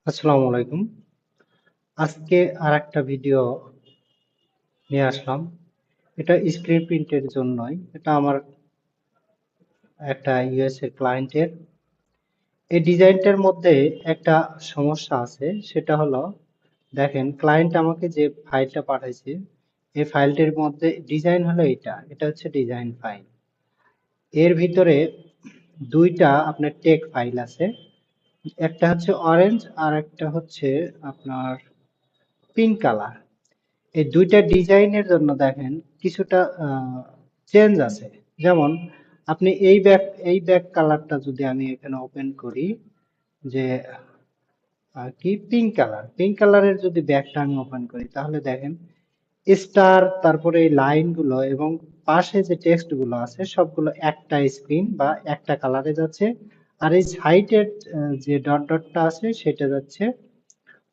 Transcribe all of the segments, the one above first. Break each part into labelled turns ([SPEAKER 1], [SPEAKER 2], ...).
[SPEAKER 1] আসসালামু আলাইকুম। আজকে আরেকটা ভিডিও নিয়ে আসলাম। এটা স্ক্রিন প্রিন্টের জন্যই। এটা আমার একটা ইউএস এর ক্লায়েন্টের। এই ডিজাইনটার মধ্যে একটা সমস্যা আছে, সেটা হলো দেখেন ক্লায়েন্ট আমাকে যে ফাইলটা পাঠাইছে, এই ফাইলটির মধ্যে ডিজাইন হলো এটা হচ্ছে ডিজাইন ফাইল। এর ভিতরে দুইটা আপনার টেক ফাইল আছে, একটা হচ্ছে অরেঞ্জ আর একটা হচ্ছে আপনার পিঙ্ক কালার। এই দুইটা ডিজাইনের জন্য দেখেন কিছুটা চেঞ্জ আছে। যেমন আপনি এই ব্যাক কালারটা যদি আমি এখানে ওপেন করি, যে কি পিঙ্ক কালারের যদি ব্যাকটা আমি ওপেন করি, তাহলে দেখেন স্টার, তারপরে এই লাইনগুলো এবং পাশে যে টেক্সট গুলো আছে সবগুলো একটা স্ক্রিন বা একটা কালারে যাচ্ছে। আর এই সাইডের যে ডট ডটটা আছে সেটা যাচ্ছে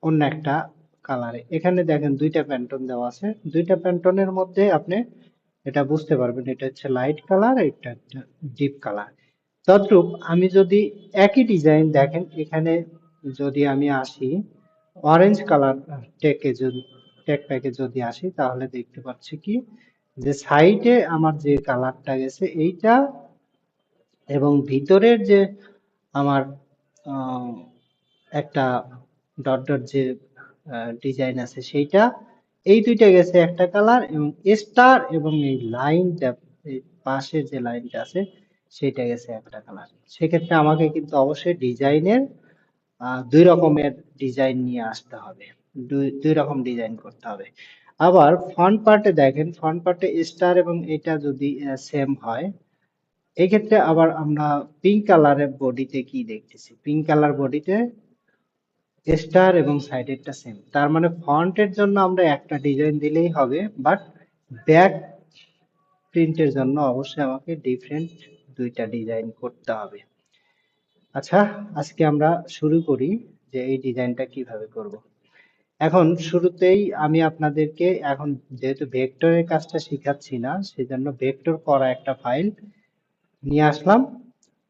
[SPEAKER 1] অন্য একটা কালারে। এখানে দেখেন দুইটা প্যান্টন দেওয়া আছে, দুইটা প্যান্টনের মধ্যে আপনি এটা বুঝতে পারবেন এটা হচ্ছে লাইট কালার, এটা একটা ডিপ কালার। তদ্রূপ আমি যদি একই ডিজাইন দেখেন এখানে যদি আমি আসি অরেঞ্জ কালার টেকে, যদি টেক প্যাকে যদি আসি, তাহলে দেখতে পাচ্ছি কি যে সাইডে আমার যে কালারটা গেছে এইটা, এবং ভিতরের যে আমার আহ, একটা ডট ডট যে ডিজাইন আছে সেইটা, এই দুইটা গেছে একটা কালার, এবং স্টার এবং এই লাইনটা, এই পাশের যে লাইনটা আছে সেইটা গেছে একটা কালার। সেক্ষেত্রে আমাকে কিন্তু অবশ্যই ডিজাইনের দুই রকমের ডিজাইন নিয়ে আসতে হবে, দুই রকম ডিজাইন করতে হবে। আবার ফ্রন্ট পার্টে দেখেন, ফ্রন্ট পার্টে স্টার এবং এটা যদি সেম হয়, এই ক্ষেত্রে আবার আমরা পিঙ্ক কালারের বডিতে কি দেখতেছি, পিঙ্ক কালার বডিতে স্টার এবং সাইডেরটা সেম। তার মানে ফন্টের জন্য আমরা একটা ডিজাইন দিলেই হবে, বাট ব্যাক প্রিন্টের জন্য অবশ্যই আমাকে ডিফারেন্ট দুইটা ডিজাইন করতে হবে। আচ্ছা, আজকে আমরা শুরু করি যে এই ডিজাইনটা কিভাবে করব। এখন শুরুতেই আমি আপনাদেরকে, এখন যেহেতু ভেক্টরের কাজটা শিখাচ্ছি না, সেজন্য ভেক্টর করা একটা ফাইল নিয়ে আসলাম।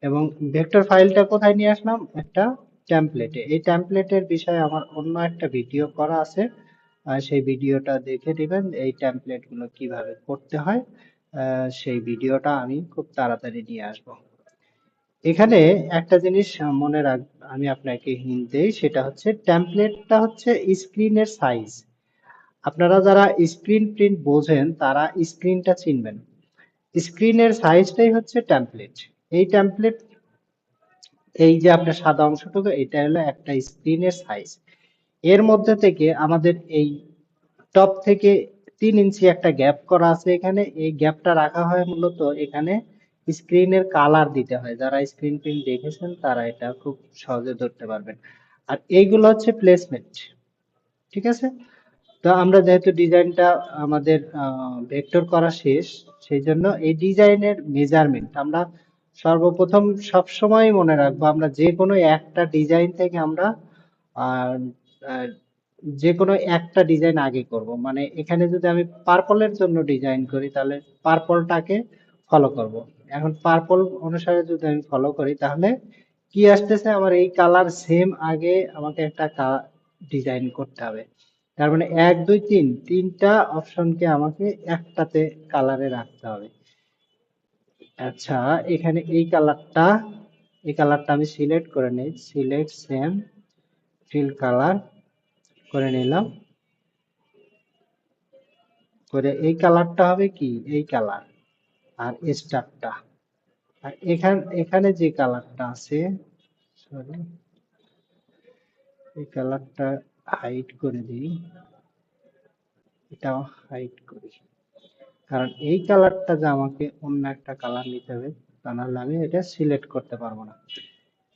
[SPEAKER 1] এবং ভেক্টর ফাইলটা কোথায় নিয়ে আসলাম, একটা টেমপ্লেটে। এই টেমপ্লেটের বিষয়ে আমার অন্য একটা ভিডিও করা আছে, সেই ভিডিওটা দেখে দিবেন এই টেমপ্লেট গুলো কিভাবে করতে হয়। সেই ভিডিওটা আমি খুব তাড়াতাড়ি নিয়ে আসব। এখানে একটা জিনিস মনে রাখ, আমি আপনাকে হিন্ট দেই, সেটা হচ্ছে টেমপ্লেটটা হচ্ছে স্ক্রিনের সাইজ। আপনারা যারা স্ক্রিন প্রিন্ট বোঝেন তারা স্ক্রিনটা চিনবেন। স্ক্রিনের সাইজটাই হচ্ছে টেমপ্লেট। এই টেমপ্লেট, এই যে আপনার সাদা অংশটুকু, এটা হলো একটা স্ক্রিনের সাইজ। এর মধ্যে থেকে আমাদের এই টপ থেকে 3 ইঞ্চি একটা গ্যাপ করা আছে এখানে। এই গ্যাপটা রাখা হয় মূলত এখানে স্ক্রিনের কালার দিতে হয়। যারা স্ক্রিন প্রিন্ট দেখেছেন তারা এটা খুব সহজে ধরতে পারবেন। আর এইগুলো হচ্ছে প্লেসমেন্ট, ঠিক আছে? তো আমরা যেহেতু ডিজাইনটা আমাদের ভেক্টর করা শেষ, সেই জন্য এই ডিজাইনের মেজারমেন্ট আমরা সর্বপ্রথম সব সময় মনে রাখবো। আমরা যে কোনো একটা ডিজাইন থেকে আমরা আহ, আহ, যে কোনো একটা ডিজাইন আগে করব। মানে এখানে যদি আমি পার্পলের জন্য ডিজাইন করি, তাহলে পার্পলটাকে ফলো করব। এখন পার্পল অনুসারে যদি আমি ফলো করি, তাহলে কি আসতেছে, আমার এই কালার সেম আগে আমাকে একটা ডিজাইন করতে হবে। তার মানে 1 2 3 তিনটা অপশনকে আমাকে একটাতে কালারে রাখতে হবে। আচ্ছা, এখানে এই কালারটা আমি সিলেক্ট করে নিই, সিলেক্ট সেম ফিল কালার করে নিলাম। করে এই কালারটা হবে কি, এই কালার আর স্টারটা। আর এখানে যে কালারটা আছে, সরি, এই কালারটা হাইড করে দিই, এটাও হাইড করি। কারণ এই কালারটা যে আমাকে অন্য একটা কালার নিতে হবে, তা নাহলে আমি এটা সিলেক্ট করতে পারবো না।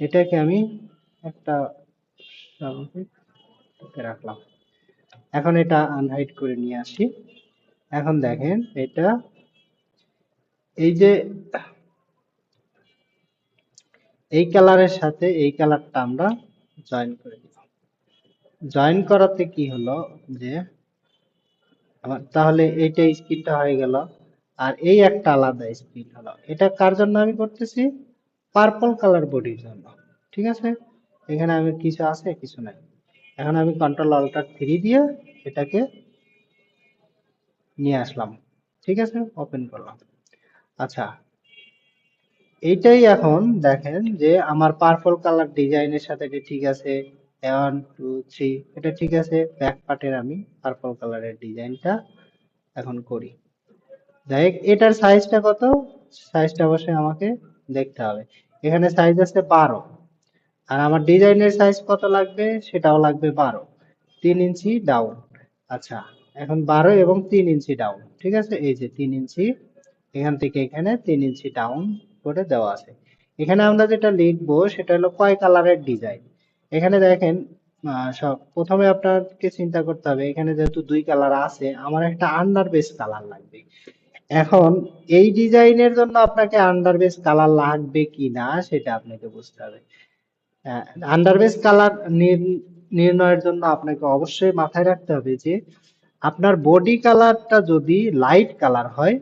[SPEAKER 1] এটাকে আমি একটা স্বাভাবিক রাখলাম। এখন এটা আনহাইড করে নিয়ে আসি। এখন দেখেন এটা, এই যে এই কালারের সাথে এই কালারটা আমরা জয়েন করে দিব। জয়েন করাতে কি হলো যে আমার তাহলে এইটা স্ক্রিনটা হয়ে গেল, আর এই একটা আলাদা স্ক্রিন হলো। এটা কার জন্য আমি করতেছি, পার্পল কালার বডির জন্য, ঠিক আছে? এখানে আমি কিছু আছে কিছু নাই। এখন আমি কন্ট্রোল অল্টার 3 দিয়ে এটাকে নিয়ে আসলাম, ঠিক আছে, ওপেন করলাম। আচ্ছা, এইটাই এখন দেখেন যে আমার পার্পল কালার ডিজাইনের সাথে এটা ঠিক আছে, 1 2 3 এটা ঠিক আছে। ব্যাক পার্টের আমি পার্পল কালারের ডিজাইনটা এখন করি। যাই হোক, এটার সাইজটা কত, সাইজটা অবশ্যই আমাকে দেখতে হবে। এখানে সাইজ আছে 12, আর আমার ডিজাইনের সাইজ কত লাগবে, সেটাও লাগবে 12, 3 ইঞ্চি ডাউন। আচ্ছা, এখন 12 এবং 3 ইঞ্চি ডাউন, ঠিক আছে, এই যে 3 ইঞ্চি, এখান থেকে এখানে 3 ইঞ্চি ডাউন করে দেওয়া আছে। এখানে আমরা যেটা লিখবো সেটা হলো কয় কালারের ডিজাইন। এখানে দেখেন, সব প্রথমে আপনাকে চিন্তা করতে হবে, এখানে যেহেতু 2 কালার আছে, আমার একটা আন্ডার বেস কালার লাগবে। এখন এই ডিজাইনের জন্য আপনাকে আন্ডার বেস কালার লাগবে কি না সেটা আপনাকে বুঝতে হবে। আন্ডার বেস কালার নির্ণয়ের জন্য আপনাকে অবশ্যই মাথায় রাখতে হবে যে আপনার বডি কালারটা যদি লাইট কালার হয়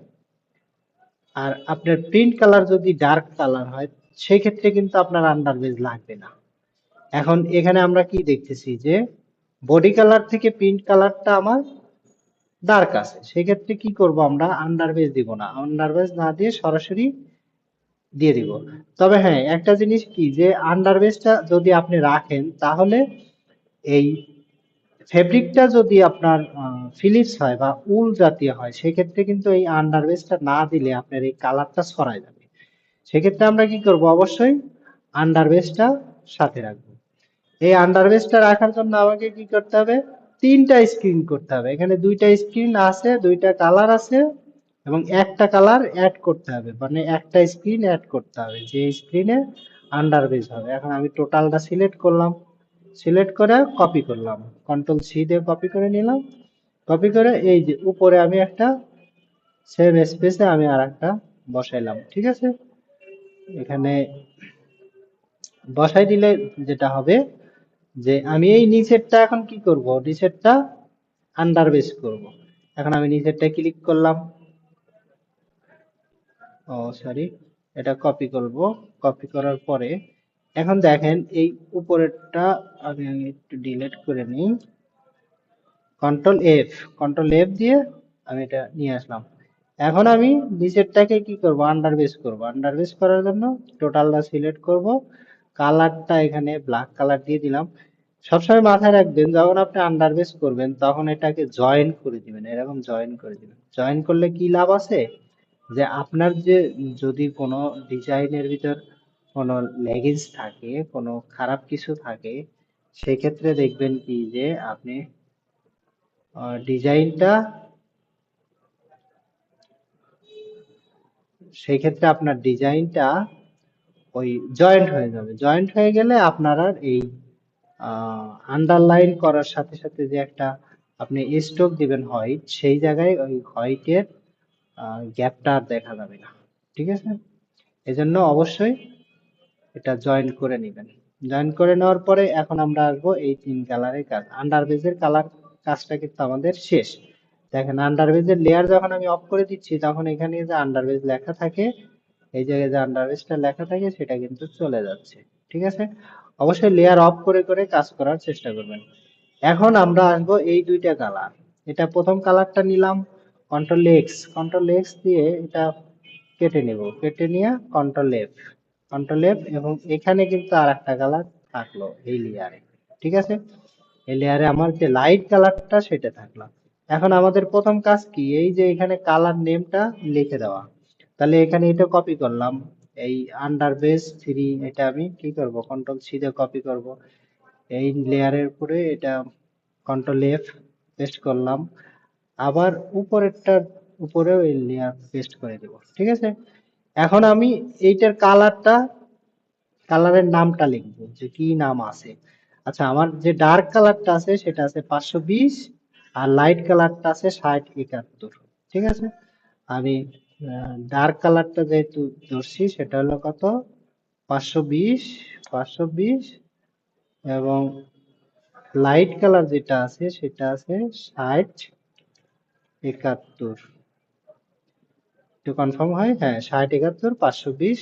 [SPEAKER 1] আর আপনার প্রিন্ট কালার যদি ডার্ক কালার হয়, সেক্ষেত্রে কিন্তু আপনার আন্ডার বেস লাগবে না। এখন এখানে আমরা কি দেখতেছি যে বডি কালার থেকে প্রিন্ট কালারটা আমার ডার্ক আছে, সেক্ষেত্রে কি করব, আমরা আন্ডার বেস দিব না, আন্ডার বেস না দিয়ে সরাসরি দিয়ে দিব। তবে হ্যাঁ, একটা জিনিস কি, যে আন্ডার বেসটা যদি আপনি রাখেন তাহলে এই ফেব্রিকটা যদি আপনার ফিলিপস হয় বা উল জাতীয় হয়, সেক্ষেত্রে কিন্তু এই আন্ডার বেসটা না দিলে আপনার এই কালারটা ছড়ায় যাবে। সেক্ষেত্রে আমরা কি করব, অবশ্যই আন্ডার বেসটা সাথে রাখবো। এই আন্ডার বেসটা রাখার জন্য আমাকে কি করতে হবে, 3টা স্ক্রিন করতে হবে। এখানে 2টা স্ক্রিন আছে, 2টা কালার আছে, এবং একটা কালার অ্যাড করতে হবে, মানে একটা স্ক্রিন অ্যাড করতে হবে যে স্ক্রিনে আন্ডার বেস হবে। এখন আমি টোটালটা সিলেক্ট করলাম, সিলেক্ট করে কপি করলাম, কন্ট্রোল সি দিয়ে কপি করে নিলাম। কপি করে এই যে উপরে আমি একটা সেম স্পেসে আমি আর একটা বসাইলাম, ঠিক আছে। এখানে বসাই দিলে যেটা হবে যে আমি এই নিচেরটা এখন কি করব, নিচেরটা আন্ডার বেস করব। এখন আমি নিচেরটা ক্লিক করলাম, ও সরি, এটা কপি করব। কপি করার পরে এখন দেখেন এই উপরেরটা আমি একটু ডিলিট করে নিই, কন্ট্রোল এফ, কন্ট্রোল এফ দিয়ে আমি এটা নিয়ে আসলাম। এখন আমি নিচেরটাকে কি করব, আন্ডার বেস করব। আন্ডার বেস করার জন্য টোটালটা সিলেক্ট করব, কালারটা এখানে ব্ল্যাক কালার দিয়ে দিলাম। সবসময় মাথায় রাখবেন, যখন আপনি আন্ডার বেস করবেন তখন এটাকে জয়েন করে দিবেন, এরকম জয়েন করে দিবেন। জয়েন করলে কি লাভ আছে, যে আপনার যে যদি কোনো ডিজাইনের ভিতর কোনো লেগিংস থাকে, কোনো খারাপ কিছু থাকে, সেক্ষেত্রে দেখবেন কি যে আপনি ডিজাইনটা, সেই ক্ষেত্রে আপনার ডিজাইনটা ওই জয়েন্ট হয়ে যাবে। জয়েন্ট হয়ে গেলে আপনার আর এই আন্ডারলাইন করার সাথে সাথে যে একটা আপনি স্ট্রোক দিবেন হোয়াইট, সেই জায়গায় ওই হোয়াইটের গ্যাপটা আর দেখা যাবে না, ঠিক আছে। এজন্য অবশ্যই এটা জয়েন করে নেবেন। জয়েন করে নেওয়ার পরে এখন আমরা আসবো এই 3 কালারের কাজ, আন্ডার বেজের কালার কাজটা কিন্তু আমাদের শেষ। দেখেন আন্ডার বেজের লেয়ার যখন আমি অফ করে দিচ্ছি, তখন এখানে যে আন্ডার বেজ লেখা থাকে, এই জায়গায় যে আন্ডার বেজটা লেখা থাকে সেটা কিন্তু চলে যাচ্ছে, ঠিক আছে। অবশ্যই লেয়ার অফ করে করে কাজ করার চেষ্টা করবেন। এখন আমরা আসবো এই 2টা কালার। এটা প্রথম কালারটা নিলাম, কন্ট্রোল এক্স, কন্ট্রোল এক্স দিয়ে এটা কেটে নেব, কেটে নিয়ে কন্ট্রোল এফ, কন্ট্রোল এফ, এবং এখানে কিন্তু আর একটা কালার থাকলো এই লেয়ারে, ঠিক আছে। এই লেয়ারে আমার যে লাইট কালারটা সেটা থাকলো। এখন আমাদের প্রথম কাজ কি, এই যে এখানে কালার নেমটা লিখে দেওয়া। তাহলে এখানে এটা কপি করলাম, এই আন্ডার বেস 3, এটা আমি কি করব, কন্ট্রোল সি দিয়ে কপি করব। এই লেয়ারের উপরে এটা কন্ট্রোল এফ পেস্ট করলাম, আবার উপরেরটার উপরেও এই লেয়ার পেস্ট করে দেব, ঠিক আছে। এখন আমি এইটার কালারটা, কালারের নামটা লিখবো যে কি নাম আছে। আচ্ছা, আমার যে ডার্ক কালারটা আছে সেটা আছে 520, আর লাইট কালারটা আছে 6071, ঠিক আছে। আমি ডার্ক কালারটা যেহেতু ধরছি, সেটা হলো কত, 520, 520, এবং লাইট কালার যেটা আছে সেটা আছে 6071, একটু কনফার্ম হয়, হ্যাঁ 6071 520।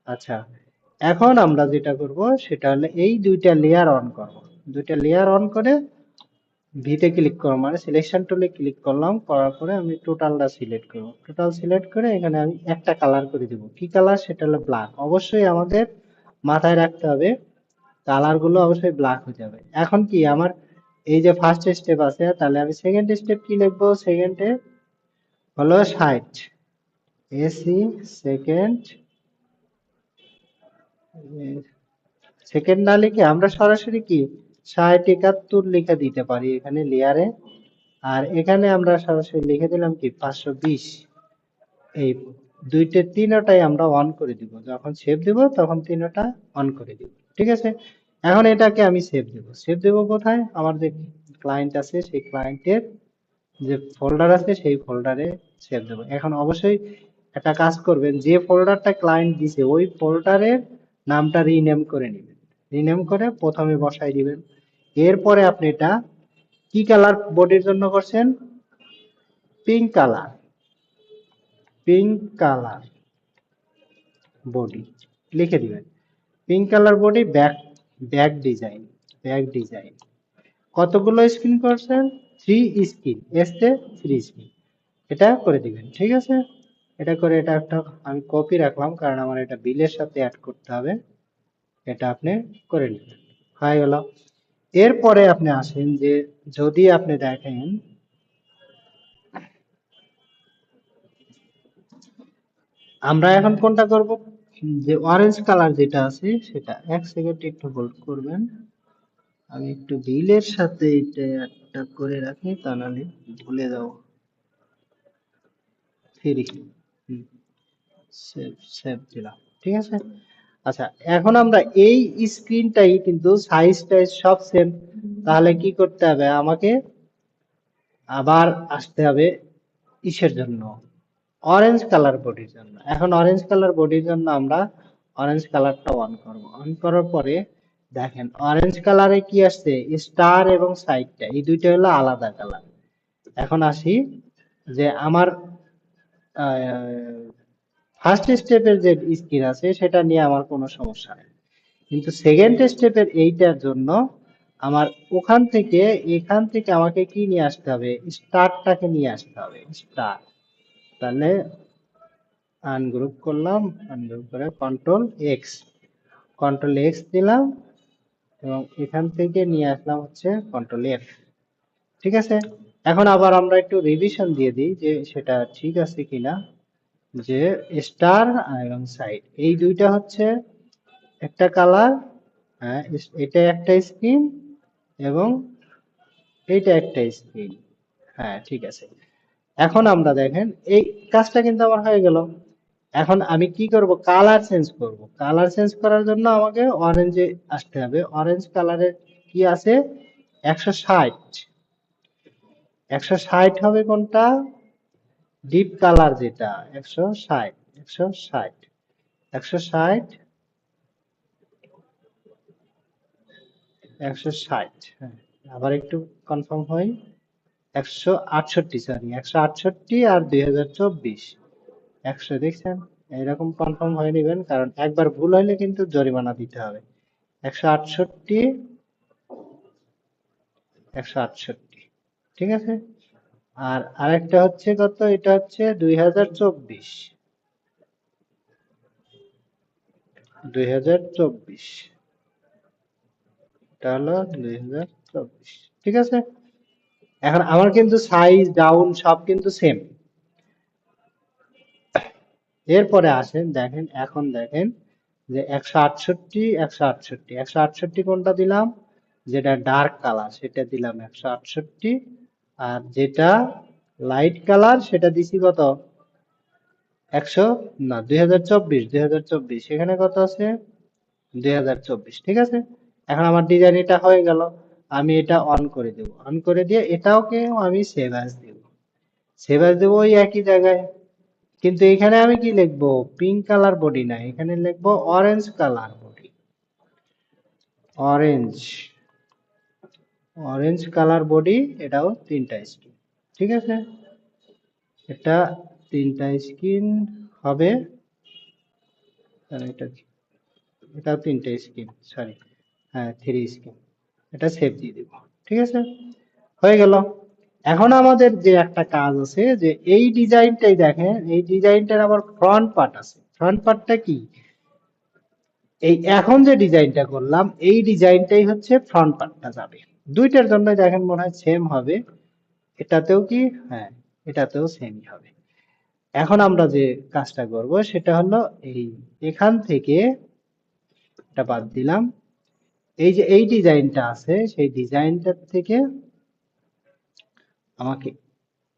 [SPEAKER 1] আচ্ছা, এখন আমরা যেটা করব সেটা হলো এই 2টা লেয়ার অন করব। দুইটা লেয়ার অন করে ভিতে ক্লিক করলাম, মানে সিলেকশন টুলে ক্লিক করলাম, করার পরে আমি টোটালটা সিলেক্ট করব। টোটাল সিলেক্ট করে এখানে আমি একটা কালার করে দিব। কি কালার? সেটা হলো ব্ল্যাক। অবশ্যই আমাদের মাথায় রাখতে হবে কালার গুলো অবশ্যই ব্ল্যাক হয়ে যাবে। এখন কি আমার এই যে ফার্স্ট স্টেপ আছে, তাহলে আমি সেকেন্ড স্টেপ কি লিখবো? সেকেন্ডে হলো 60 এসি সেকেন্ড। সেকেন্ড না লিখে আমরা সরাসরি কি 60 71 লিখে দিতে পারি এখানে লেয়ারে। আর এখানে আমরা সরাসরি লিখে দিলাম কি 520। এই দুইটা তিনটাই আমরা অন করে দিব, যখন সেভ দিব তখন তিনটা অন করে দিব। ঠিক আছে, এখন এটাকে আমি সেভ দেব। সেভ দেব কোথায়? আমার যে ক্লায়েন্ট আছে সেই ক্লায়েন্টের যে ফোল্ডার আছে সেই ফোল্ডারে সেভ দেব। এখন অবশ্যই একটা কাজ করবেন, যে ফোল্ডারটা ক্লায়েন্ট দিছে ওই ফোল্ডারের নামটা রিনেম করে নেবেন। রিনেম করে প্রথমে বসাই দিবেন। এরপরে আপনি এটা কি কালার বডির জন্য করছেন? Pink colour. Pink colour body লিখে দিবেন। Pink colour body back back design. Back design কতগুলো স্ক্রিন করছেন? 3 স্ক্রিন, এসতে 3 স্ক্রিন। এটা করে দিবেন। ঠিক আছে, এটা করে এটা একটা আমি কপি রাখলাম, কারণ আমার এটা বিলের সাথে অ্যাড করতে হবে। এটা আপনি করে নেবেন। হয়ে গেল। এরপরে আপনি আসেন যে যদি আপনি দেখেন আমরা এখন কোনটা করব, যে অরেঞ্জ কালার যেটা আছে সেটা। এক সেকেন্ড একটু হোল্ড করবেন, আমি একটু বিলের সাথে এটা একটা করে রাখি, তা নাহলে ভুলে যাও। থ্রি, সেভ সেভ দিলাম। ঠিক আছে, আচ্ছা এখন আমরা এই স্ক্রিনটাই কিন্তু সাইজ টাইজ সব সেম। তাহলে কি করতে হবে? আমাকে আবার আসতে হবে ইসের জন্য, অরেঞ্জ কালার বডির জন্য। এখন অরেঞ্জ কালার বডির জন্য আমরা অরেঞ্জ কালারটা অন করব। অন করার পরে দেখেন অরেঞ্জ কালারে কি আসছে? স্টার এবং সাইডটা, এই দুইটা হলো আলাদা কালার। এখন আসি যে আমার ফার্স্ট স্টেপের যে স্ক্রিন আছে সেটা নিয়ে আমার কোনো সমস্যা নেই, কিন্তু সেকেন্ড স্টেপের এইটার জন্য আমার ওখান থেকে এখান থেকে আমাকে কি নিয়ে আসতে হবে? স্টারটাকে নিয়ে আসতে হবে, স্টার। তাহলে আনগ্রুপ করলাম, আনগ্রুপ করে কন্ট্রোল এক্স, কন্ট্রোল এক্স দিলাম এবং এখান থেকে নিয়ে আসলাম হচ্ছে কন্ট্রোল এফ। ঠিক আছে, এখন আবার আমরা একটু রিভিশন দিয়ে দিই যে সেটা ঠিক আছে কিনা। যে স্টার এবং সাইড এই দুইটা হচ্ছে একটা কালার। হ্যাঁ, এটা একটা স্ক্রিন এবং এইটা একটা স্ক্রিন। হ্যাঁ ঠিক আছে, এখন আমরা দেখেন এই কাজটা কিন্তু আমার হয়ে গেল। এখন আমি কি করব? কালার চেঞ্জ করব। কালার চেঞ্জ করার জন্য আমাকে অরেঞ্জে আসতে হবে। অরেঞ্জ কালারের কি আছে? 160। 160 হবে কোনটা? ডিপ কালার যেটা 160। 160, 160, 160। হ্যাঁ, আবার একটু কনফার্ম হই। 168, সরি 168 আর 2024 100, দেখছেন? এরকম কনফার্ম হয়ে নেবেন, কারণ একবার ভুল হইলে কিন্তু জরিমানা দিতে হবে। 168, 168। ঠিক আছে, আর আরেকটা হচ্ছে কত? এটা হচ্ছে 2024। 2024, এটা হলো 2024। ঠিক আছে, এখন আমার কিন্তু সাইজ ডাউন সব কিন্তু সেম। এরপরে আসেন দেখেন, এখন দেখেন যে 168, 168, 168 কোনটা দিলাম? যেটা ডার্ক কালার সেটা দিলাম 168। আর যেটা লাইট কালার সেটা দিছি কত? 100 না, 2024, 2024 এখানে কত আছে? 2024। ঠিক আছে, এখন আমার ডিজাইন এটা হয়ে গেল। আমি এটা অন করে দেব। অন করে দিয়ে এটাওকে আমি সেভ অ্যাজ দেব। সেভ অ্যাজ দেব ওই একই জায়গায়, কিন্তু এখানে আমি কি লিখবো? পিঙ্ক কালার বডি না, এখানে লিখবো orange colour body. Orange, orange colour body, এটাও তিনটা স্ক্রিন। ঠিক আছে, এটা তিনটা স্ক্রিন হবে। আর এটা, এটাও তিনটা স্ক্রিন, সরি, হ্যাঁ 3 স্ক্রিন। এটা সেভ দিয়ে দিব। ঠিক আছে, হয়ে গেল। এখন আমাদের যে একটা কাজ আছে, যে এই ডিজাইনটাই দেখেন, এই ডিজাইনটার আবার ফ্রন্ট পার্ট আছে। ফ্রন্ট পার্টটা কি? এই এখন যে ডিজাইনটা করলাম, এই ডিজাইনটাই হচ্ছে ফ্রন্ট পার্টটা যাবে। দুইটার জন্য দেখেন মনে হয় সেম হবে। এটাতেও কি? হ্যাঁ, এটাতেও সেমই হবে। এখন আমরা যে কাজটা করব সেটা হলো এই এখান থেকে এটা বাদ দিলাম। এই যে এই ডিজাইনটা আছে, সেই ডিজাইনটার থেকে আমাকে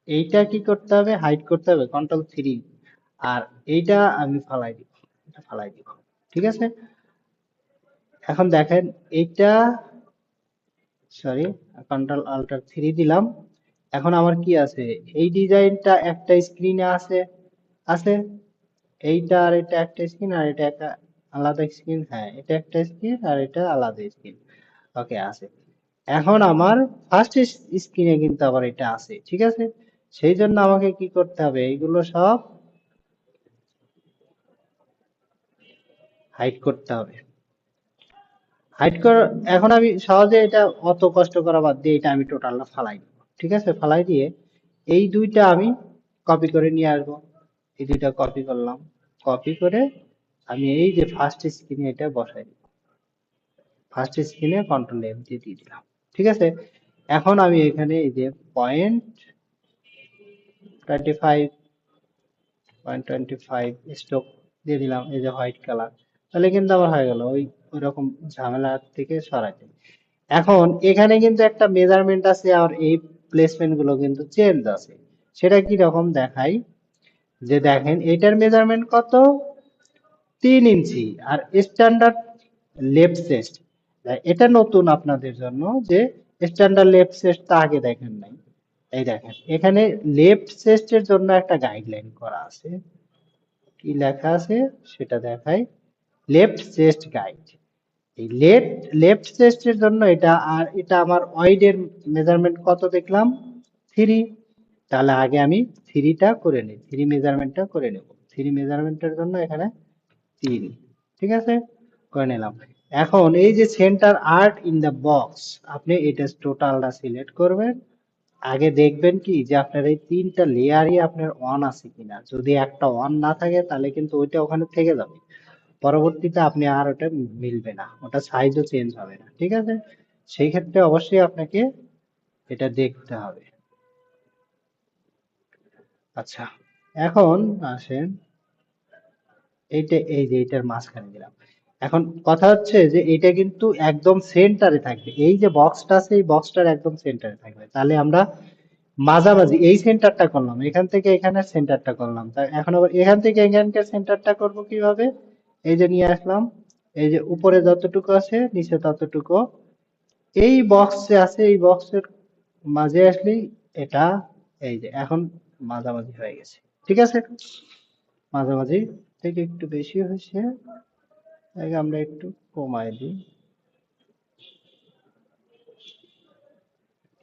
[SPEAKER 1] এইটা কি করতে হবে? হাইড করতে হবে, Ctrl+3। আর এইটা আমি ফালাই দিব, এটা ফালাই দিব। ঠিক আছে, এখন দেখেন এইটা, সরি, Ctrl+Alt+3 দিলাম। এখন আমার কি আছে? এই ডিজাইনটা একটা স্ক্রিনে আছে, আছে। এইটা আর এটা একটা স্ক্রিন, আর এটা একটা আলাদা স্ক্রিন। হ্যাঁ, এটা একটা স্ক্রিন আর এটা আলাদা স্ক্রিন। ওকে, আছে। এখন আমার ফার্স্ট স্ক্রিনে কিন্তু আবার এটা আছে। ঠিক আছে, সেই জন্য আমাকে কি করতে হবে? এইগুলো সব হাইড করতে হবে। হাইড কর। এখন আমি সহজে এটা অত কষ্ট করা বাদ দিয়ে এটা আমি টোটালটা ফালাই দিব। ঠিক আছে, ফালাই দিয়ে এই দুইটা আমি কপি করে নিয়ে আসবো। এই দুইটা কপি করলাম, কপি করে আমি এই যে ফার্স্ট স্ক্রিনে এটা বসাই দিব। ফার্স্ট স্ক্রিনে Ctrl+F দিয়ে দিয়ে দিলাম। ঠিক আছে, এখন আমি এখানে এই যে পয়েন্ট 25 0.25 স্ট্রোক দিয়ে দিলাম, এই যে হোয়াইট কালার। তাহলে কিন্তু আমার হয়ে গেল ওই রকম ঝামেলা থেকে সরাইতে। এখন এখানে কিন্তু একটা মেজারমেন্ট আছে, আর এই প্লেসমেন্ট গুলো কিন্তু চেঞ্জ আছে। সেটা কি রকম দেখাই? যে দেখেন এটার মেজারমেন্ট কত? 3 ইঞ্চি। আর স্ট্যান্ডার্ড লেফট চেস্ট, এটা নতুন আপনাদের জন্য, যে স্ট্যান্ডার্ড লেফট চেস্ট তা আগে দেখেন নাই। এই দেখেন এখানে লেফট চেস্টের জন্য একটা গাইডলাইন করা আছে। কি লেখা আছে সেটা দেখাই। Left chest guide. এই লেফট চেস্টের জন্য এটা, আর এটা আমার ওয়াইড এর মেজারমেন্ট কত দেখলাম? 3। তাহলে আগে আমি 3টা করে নিই, 3 মেজারমেন্টটা করে নেব। 3 মেজারমেন্টের জন্য এখানে 3। ঠিক আছে, করে নিলাম। এখন এই যে centre art in the box, আপনি এটা টোটালটা সিলেক্ট করবেন। আগে দেখবেন কি যে আপনার এই 3টা লেয়ারই আপনার অন আছে কিনা। যদি একটা অন না থাকে তাহলে কিন্তু ওইটা ওখানে থেকে যাবে, পরবর্তীতে আপনি আর ওটা মিলবে না, ওটা সাইজও চেঞ্জ হবে না। ঠিক আছে, সেই ক্ষেত্রে অবশ্যই আপনাকে এটা দেখতে হবে। আচ্ছা, এখন আসেন এইটা, এই যে এটার মাঝখানে দিলাম। এখন কথা হচ্ছে যে এটা কিন্তু একদম সেন্টারে থাকবে। এই যে বক্সটা আছে, এই বক্সটার একদম সেন্টারে থাকবে। তাহলে আমরা মাঝামাঝি এই সেন্টারটা করলাম, এখান থেকে এখানের সেন্টারটা করলাম। তা এখন আবার এখান থেকে এখানকার সেন্টারটা করব কিভাবে? এই যে নিয়ে আসলাম, এই যে উপরে যতটুকু আছে নিচে ততটুকু এই বক্সে আছে, এই বক্সের মাঝে আসলেই এটা, এই যে এখন মাঝামাঝি হয়ে গেছে। ঠিক আছে, মাঝামাঝি থেকে একটু বেশি হয়েছে, তাই আমরা একটু কমাই দিই।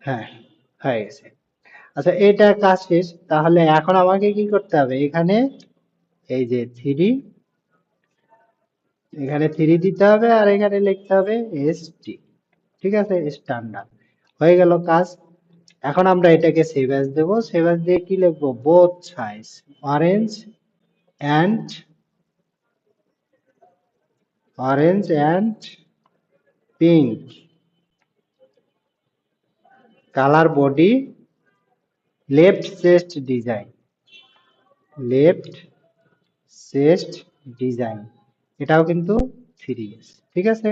[SPEAKER 1] হ্যাঁ, হয়ে গেছে। আচ্ছা, এটা কাজ শেষ। তাহলে এখন আমাকে কি করতে হবে? এখানে এই যে 3, এখানে 3 দিতে হবে, আর এখানে লিখতে হবে ST। ঠিক আছে, স্ট্যান্ডার্ড। হয়ে গেল কাজ। এখন আমরা এটাকে সেভ অ্যাজ দেবো। সেভ অ্যাজ দিয়ে কি লিখবো? Both size orange and pink colour body left chest design, left chest design, এটাও কিন্তু 3S। ঠিক আছে,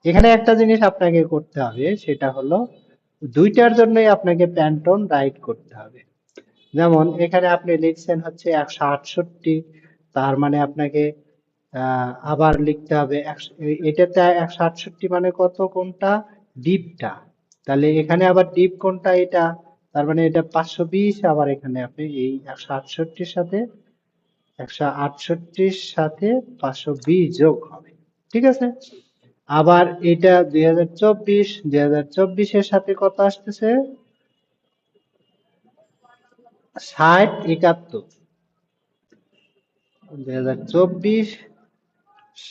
[SPEAKER 1] এখানে একটা জিনিস আপনাকে করতে হবে, সেটা হলো দুইটার জন্যই আপনাকে প্যান্টন রাইট করতে হবে। যেমন এখানে আপনি লিখছেন হচ্ছে 168, তার মানে আপনাকে আবার লিখতে হবে এটাতে 168 মানে কত, কোনটা? ডিপটা। তাহলে এখানে আবার ডিপ কোনটা? এটা। তার মানে এটা 520। আবার এখানে আপনি এই 168-র সাথে 520 যোগ হবে। ঠিক আছে, আবার এটা 2024 এর সাথে কত আসতেছে? 60-71। 2024,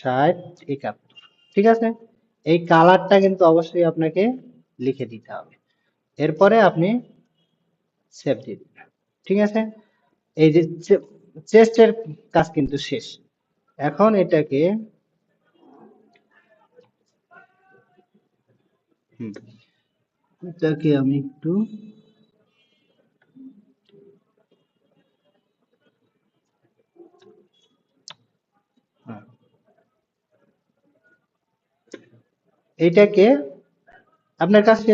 [SPEAKER 1] 60-71। ঠিক আছে, এই কালারটা কিন্তু অবশ্যই আপনাকে লিখে দিতে হবে। এরপরে আপনি সেভ দিয়ে দিবেন। ঠিক আছে, এই যে চেস্টের কাজ কিন্তু শেষ। এখন এটাকে আমি একটু হ্যাঁ, এটাকে আপনার কাছে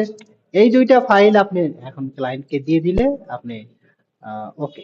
[SPEAKER 1] এই দুইটা ফাইল আপনি এখন ক্লায়েন্টকে দিয়ে দিলে আপনি ওকে